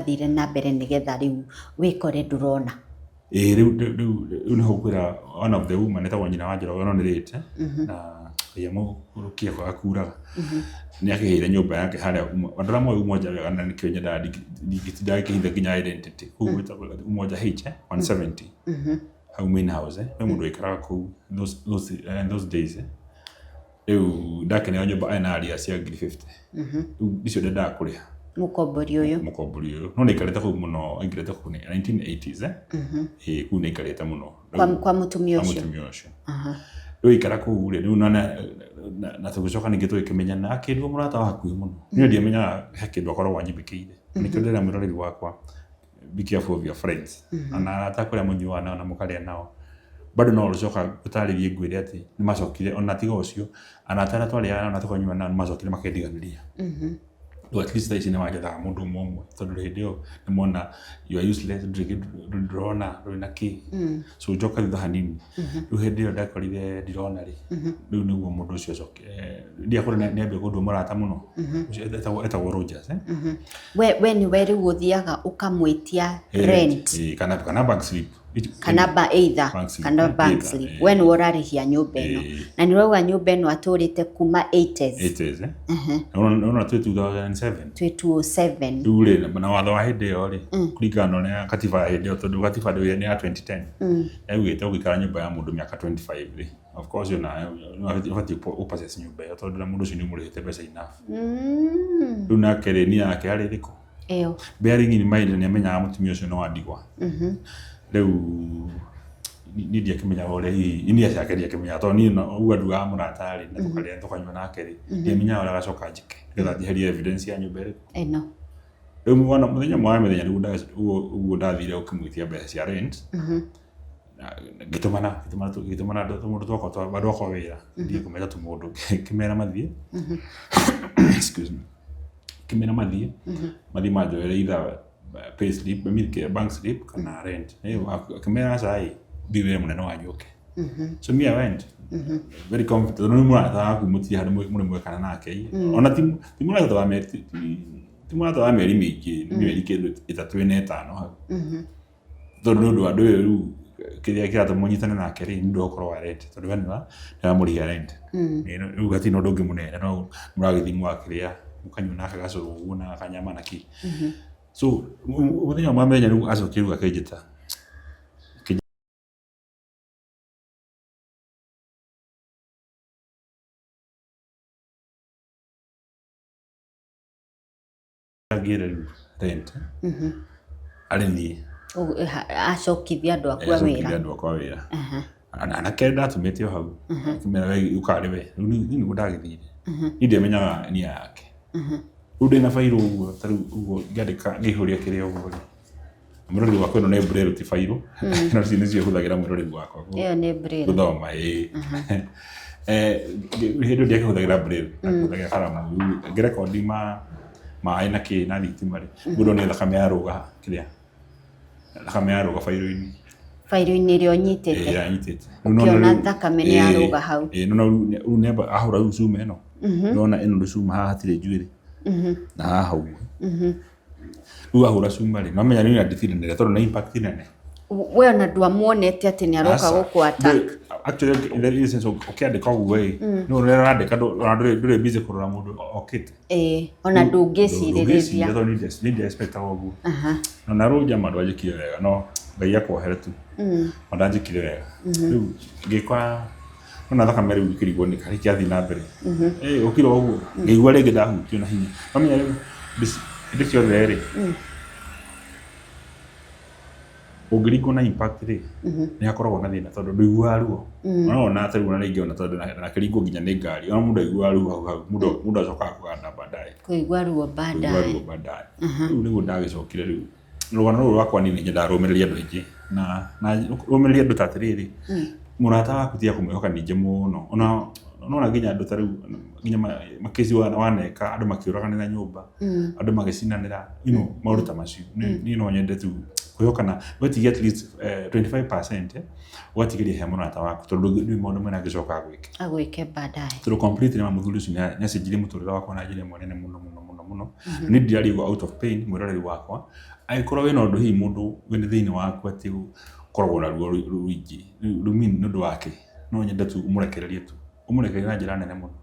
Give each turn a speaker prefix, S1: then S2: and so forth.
S1: urathire na mbere nigetha riu wikore ndurona
S2: riu ni hukwira one of the women etagwo nyina wa Njoroge no nirite na yamo rukia kwa kuraga ni akihire nyumba yake haria andora mwe umoja wega na nikyo nyenda digitida kihitha kinya identity kuo etagwo umoja H170 hau main house we mundu ikaraga ku those days riu ndakene nyumba ena aria cia 50 riu icio ndenda kuriha
S1: mukombori uyu
S2: no nikarete ku muno ingirete ku 1980s ku nikarete muno
S1: kwa mutumia ucio
S2: riu ikara ku riu na tugucoka ningi twikimenya akindu murata waku muno ni ndiamenya hakindu akorwo wanyibikiire nikyo ndira miroreri wakwa be careful of your friends ana atakuria munyuana na mukaria nao bado no rucoka gutaririe ngwire ati ni macokire ona tiga ucio ana atara twaria na tukanyuana ni macokire makendiganiria at least they sine wagetha mundu mumwe tondu hindio ni mona you are useless drona rwina ki so joka thutha hanini riu hindio ndakorire ndirona ri riu niguo mundu ucio coke ndiakore ni ambe kundu murata muno etagwo Rogers
S1: we ni weri guthiaga ukamwitia rent
S2: kana bank slip
S1: kana either kana bank slip when urarihia nyumba ino na ni rauga nyumba ino aturite kuma 80s
S2: no 2007 dure na watho wa hindi yo ri kuringana na katiba ya hindi yo tondu katiba ndio ni ya 2010 egwite ugikara nyumba ya mundu miaka 25 ri of course you know upossess nyumba yo tondu na mundu ucio ni murihite mbeca enough riu na kereni yake ari riko bearing in mind ni amenyaga mutumia ucio no wandigwa riu ni ndia kimenya ore ini ya ciake ndia kimenya to ni uga nduga muratari na tukaria tukanywa nake ri ndia menya ora gacoka njike ngetha ndiherie evidence ya nyumba ri
S1: no
S2: riu mwana muthenya mwa methenya riu ndathire ukimwitia mbeca cia rent gitumana mundu twako bado kwa wira ndia kumenya tu mundu kimera mathie excuse me kimera mathie majoere either pay slip bank slip kana rent kimera sai biwe munene wanyoke so me I went very confident no murata kumutia hadi mure kana nake ona timura to ameti timura to ameri miki ni kindu itatu ine tano hau tondu andu riu kiria kira tumunyitana nake ri ndu okorwo wa rent tondu wenwa na muri rent riu gati no ndungi munene no muragithimwa kiria mukanywa nake gacuru na kanyama naki so muthenya mwamenya riu acokirwa akejita agire rent alini
S1: acokithia andu akwa wira
S2: ana kenda tumetio hau kimera ukari we ni ngudagithire inde menyaga ni yake ude na fairo ugo taru ugo gadeka ngihuria kiria ugo murori wako no ne brero ti fairo no sinizio huthagira murori wako
S1: iyo ne brero
S2: guthoma hindo ndia huthagira brero huthagira karamu ngirekondi maai na ki na thitima ri mudo ne thakame yaruga kiria thakame yaruga
S1: fairo-ini rio nyitete ukiona thakame ni yaruga hau
S2: no neba ahura usume no nona eno rusuma hatire njwire na hau ahura suma ri mamenya ni ndithire nere tondu na impact nene
S1: we ona ndwamuonete ati ni aroka guku attack
S2: actually in the sense ukiandika way no randika ndure busy kurora mundu okite
S1: ona ndungiciririria
S2: tondu ni expect ogu no naruja mandu ajikire wega no ngai akohera tu ndanjikire wega riu ngikwa ona thakame riu ikirigwo ni kari kiathi na mbere ukira ogu ngigwa ringi ndahutio na hinya mamenya riu ndicio theri ugiriko na impact ri ni akoragwo na thina tondu ndiguwa ruo no na atari una ringi ona tondu na kiringo nginya ni ngari ona mundu aigua ruo hau mundu acoka kuganda baadaye
S1: kuigua ruo baadaye
S2: riu niguo ndagicokire riu rugano ruru rwakwa ni nyenda rumireria andu aingi na rumireria andu tatiriri murata waku tia kumwihoka ningi muno ona nginya andu tariu nginya makezi waneka andu makiuraganira nyumba andu magicinanira maundu ta macio ni no nyende tu kuyokana wetigia at least 25% watigiria he murata waku tondu ni maundu mena gicoka
S1: agwike baadaye
S2: tondu completely ma muthuri ucio ni acenjirie muturire wakwa na njira munene muno muno ni ndirarigwo out of pain mwiroreri wakwa aikorwo wina undu hi mundu wini thiini waku ati koragwo na ruo ruingi rumini nundu wake no nyende tu umurekererie na njira nene muno